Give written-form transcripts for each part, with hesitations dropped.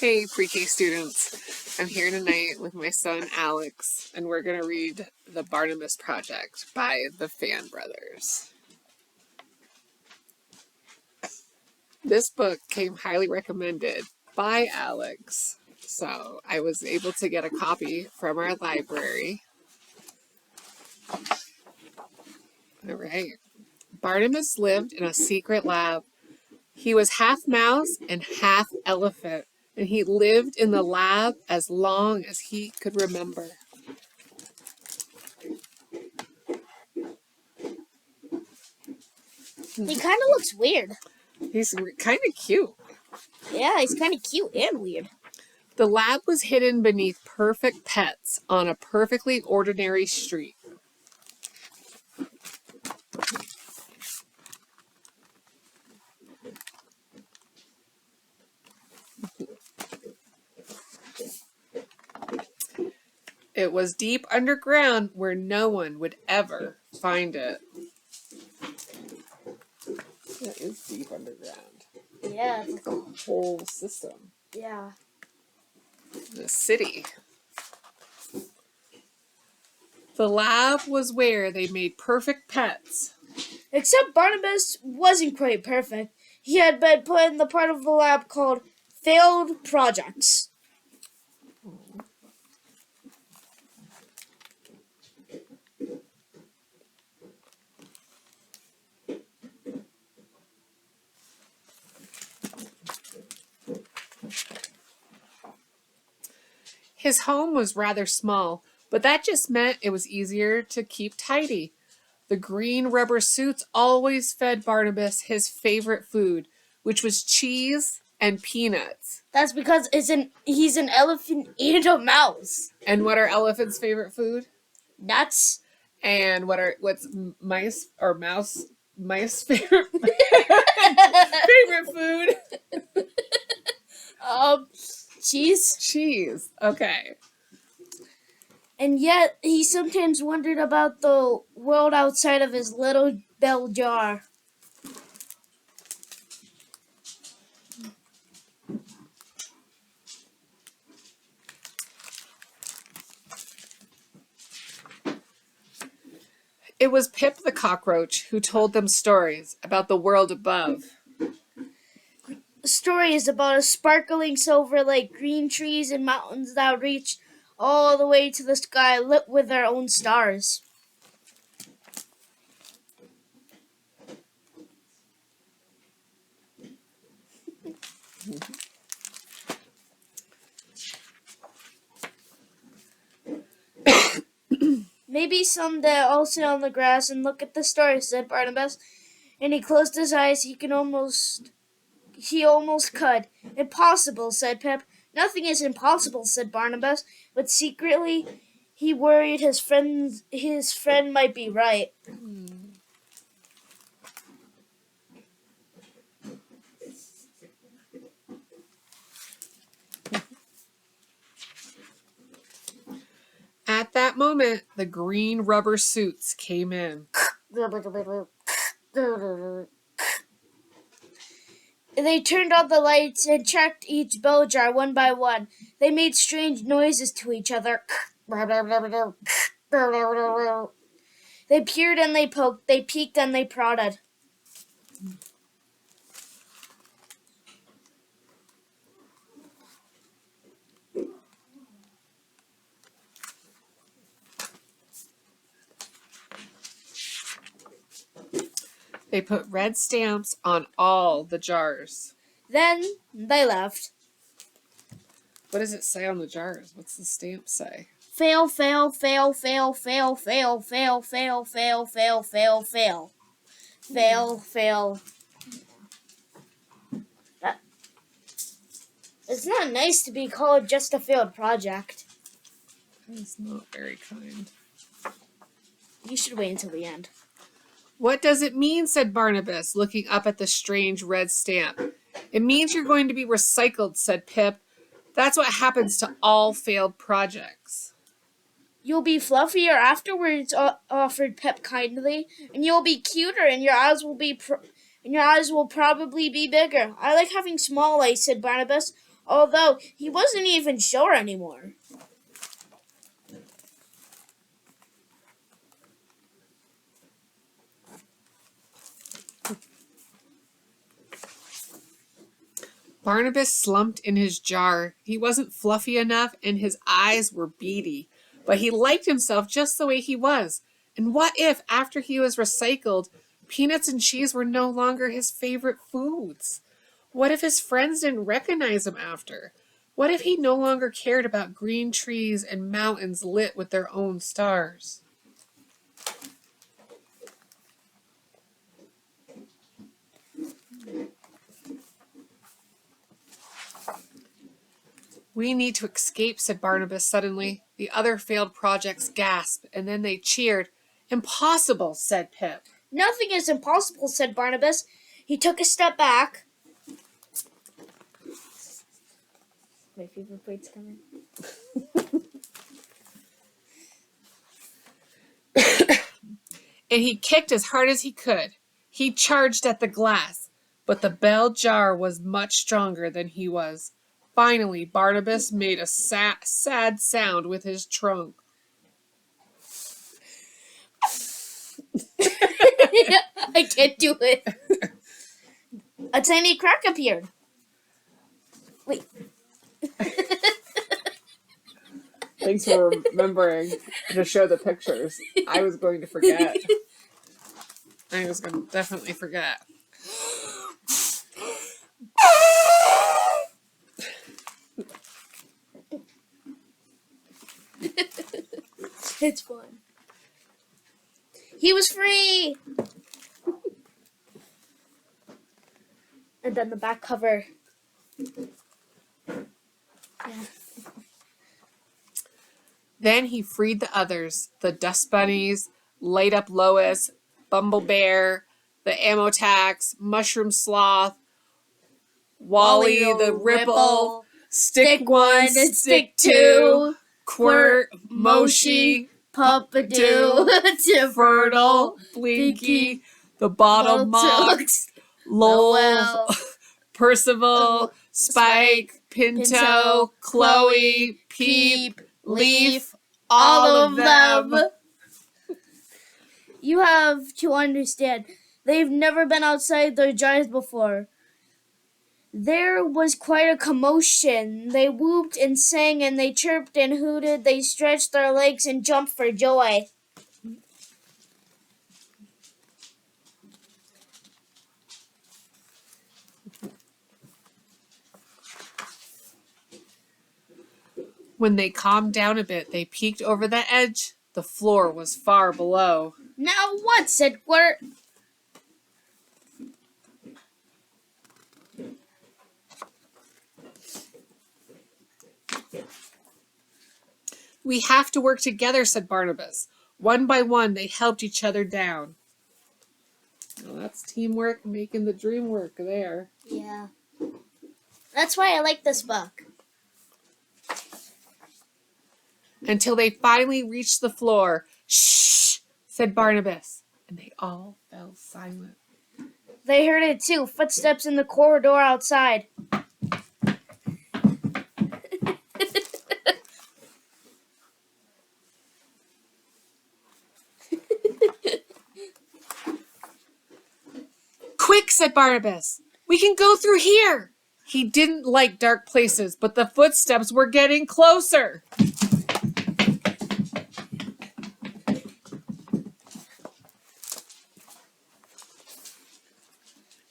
Hey, pre-K students. I'm here tonight with my son, Alex, and we're going to read The Barnabus Project by the Fan Brothers. This book came highly recommended by Alex, so I was able to get a copy from our library. All right. Barnabas lived in a secret lab. He was half mouse and half elephant, and he lived in the lab as long as he could remember. He kind of looks weird. He's kind of cute. Yeah, he's kind of cute and weird. The lab was hidden beneath perfect pets on a perfectly ordinary street. It was deep underground where no one would ever find it. It is deep underground. Yeah. It's like a whole system. Yeah. The city. The lab was where they made perfect pets. Except Barnabas wasn't quite perfect. He had been put in the part of the lab called failed projects. His home was rather small, but that just meant it was easier to keep tidy. The green rubber suits always fed Barnabas his favorite food, which was cheese and peanuts. That's because he's an elephant and a mouse. And what are elephants' favorite food? Nuts. And what's mice favorite favorite food? Cheese. Cheese. Okay. And yet, he sometimes wondered about the world outside of his little bell jar. It was Pip the cockroach who told them stories about the world above. The story is about a sparkling silver lake, green trees, and mountains that reach all the way to the sky, lit with their own stars. Maybe someday I'll sit on the grass and look at the stars, said Barnabas, and he closed his eyes. He almost could. Impossible, said Pip. Nothing is impossible, said Barnabas, but secretly he worried his friend might be right. At that moment, the green rubber suits came in. They turned on the lights and checked each bell jar one by one. They made strange noises to each other. They peered and they poked. They peeked and they prodded. They put red stamps on all the jars. Then they left. What does it say on the jars? What's the stamp say? Fail, fail, fail, fail, fail, fail, fail, fail, fail, fail, fail, fail. Fail, fail. It's not nice to be called just a failed project. It's not very kind. You should wait until the end. What does it mean? Said Barnabas, looking up at the strange red stamp. It means you're going to be recycled, said Pip. That's what happens to all failed projects. You'll be fluffier afterwards, offered Pip kindly, and you'll be cuter, and your eyes will probably be bigger. I like having small eyes, said Barnabas. although he wasn't even sure anymore. Barnabas slumped in his jar. He wasn't fluffy enough and his eyes were beady. But he liked himself just the way he was. And what if, after he was recycled, peanuts and cheese were no longer his favorite foods? What if his friends didn't recognize him after? What if he no longer cared about green trees and mountains lit with their own stars? We need to escape, said Barnabas suddenly. The other failed projects gasped, and then they cheered. Impossible, said Pip. Nothing is impossible, said Barnabas. He took a step back. My favorite part's coming. And he kicked as hard as he could. He charged at the glass, but the bell jar was much stronger than he was. Finally, Barnabas made a sad sound with his trunk. I can't do it. A tiny crack appeared. Wait. Thanks for remembering to show the pictures. I was going to forget. I was going to definitely forget. It's fun. He was free! And then the back cover. Yeah. Then he freed the others, the dust bunnies, Light Up Lois, Bumble Bear, the Amotax, Mushroom Sloth, Wally the Ripple, Stick One and Stick Two, Quirt, Moshi, Puppadoo, Fertile, Blinky, the Bottle Mock, Lowell, Percival, Spike, Pinto, Chloe, Peep, Leaf, all of them. You have to understand, they've never been outside their jars before. There was quite a commotion. They whooped and sang and they chirped and hooted. They stretched their legs and jumped for joy. When they calmed down a bit, they peeked over the edge. The floor was far below. Now what? Said Quirt. We have to work together, said Barnabas. One by one, they helped each other down. Well, that's teamwork making the dream work there. Yeah. That's why I like this book. Until they finally reached the floor. Shh, said Barnabas. And they all fell silent. They heard it too. Footsteps in the corridor outside. Quick, said Barnabas. We can go through here. He didn't like dark places, but the footsteps were getting closer.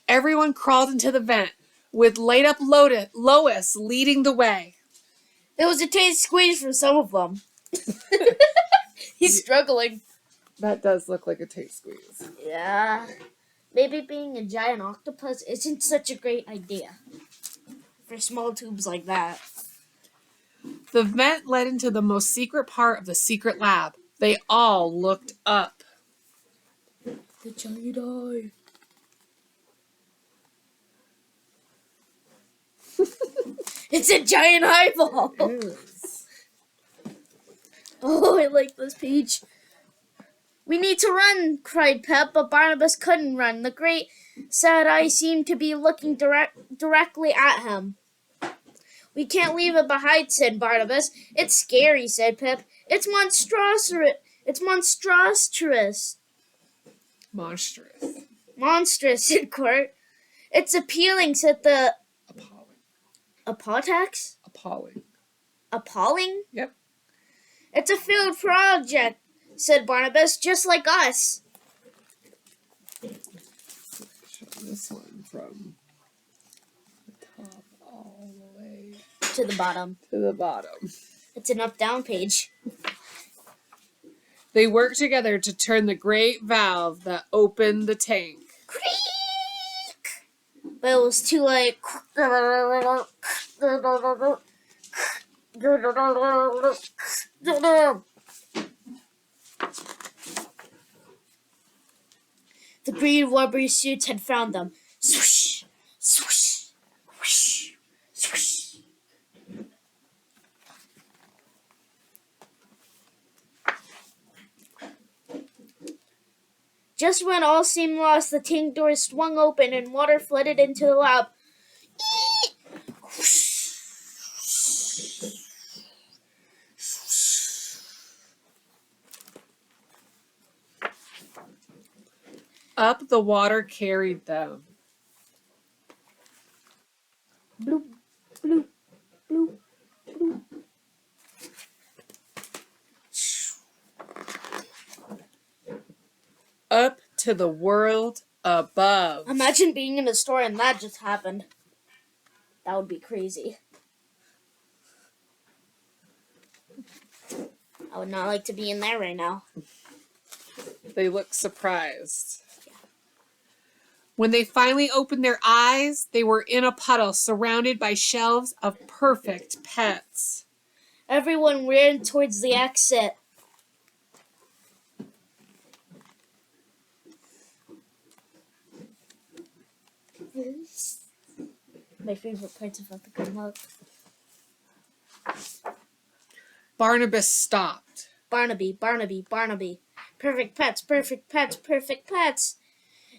Everyone crawled into the vent, with Light Up Lois leading the way. There was a tight squeeze for some of them. He's struggling. That does look like a tight squeeze. Yeah. Maybe being a giant octopus isn't such a great idea for small tubes like that. The vent led into the most secret part of the secret lab. They all looked up. The giant eye. It's a giant eyeball. Oh, I like this page. We need to run, cried Pep, but Barnabas couldn't run. The great sad eye seemed to be looking directly at him. We can't leave it behind, said Barnabas. It's scary, said Pip. It's monstrous. It's monstrous. Monstrous. Monstrous, said Court. It's appealing, said the Appalling. Apotax? Appalling. Appalling? Yep. It's a failed project, said Barnabas, just like us. Show this one from the top all the way To the bottom. to the bottom. It's an up-down page. They worked together to turn the great valve that opened the tank. Creak! But it was too late. The green rubbery suits had found them. Swoosh, swoosh, whoosh, swoosh. Just when all seemed lost, the tank doors swung open and water flooded into the lab. Up the water carried them. Bloop, bloop, bloop, bloop. Up to the world above. Imagine being in a store and that just happened. That would be crazy. I would not like to be in there right now. They looked surprised. When they finally opened their eyes, they were in a puddle surrounded by shelves of perfect pets. Everyone ran towards the exit. My favorite part's about to come up. Barnabas stopped. Barnaby, Barnaby, Barnaby. Perfect pets, perfect pets, perfect pets.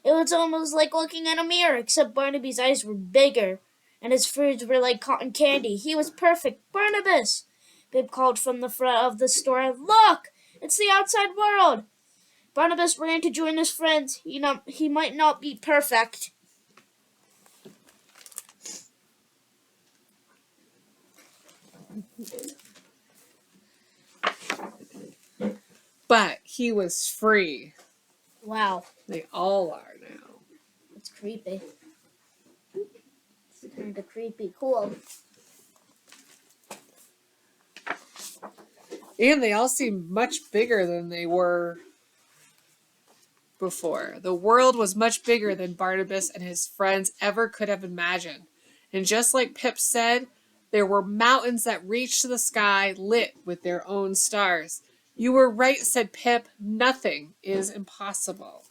It was almost like looking in a mirror, except Barnaby's eyes were bigger, and his furs were like cotton candy. He was perfect. Barnabas! Bib called from the front of the store. Look! It's the outside world! Barnabas ran to join his friends. He might not be perfect. But he was free. Wow. They all are now. It's creepy. It's kind of creepy. Cool. And they all seem much bigger than they were before. The world was much bigger than Barnabas and his friends ever could have imagined. And just like Pip said, there were mountains that reached to the sky, lit with their own stars. You were right, said Pip. Nothing is impossible.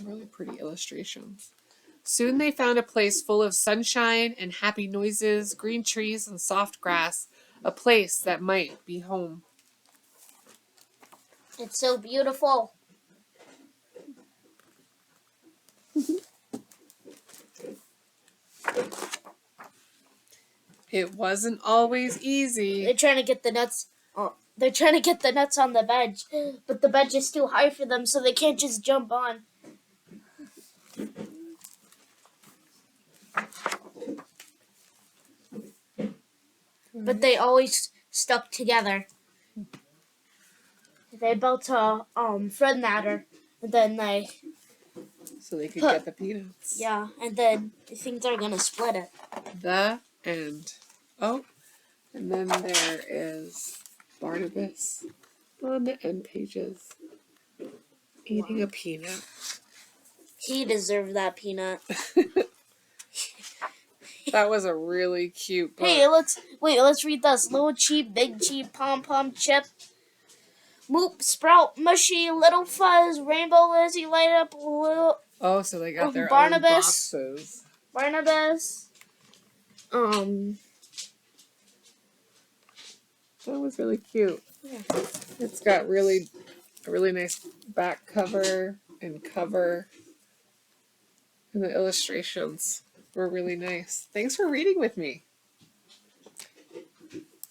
Really pretty illustrations. Soon they found a place full of sunshine and happy noises, green trees and soft grass, a place that might be home. It's so beautiful. It wasn't always easy. They're trying to get the nuts. They're trying to get the nuts on the bench, but the bench is too high for them, so they can't just jump on. But they always stuck together. They built a friend ladder, and then So they could get the peanuts. yeah, and then I think they're gonna split it. The end. Oh, and then there is Barnabas on the end pages eating a peanut. He deserved that peanut. That was a really cute book. Hey, let's read this. Little cheap, big cheap, pom chip. Moop, sprout, mushy, little fuzz, rainbow Lizzie, light up, little Oh, so they got their Barnabas. own boxes. Barnabas. That was really cute. Yeah. It's got a really nice back cover and cover, and the illustrations were really nice. Thanks for reading with me.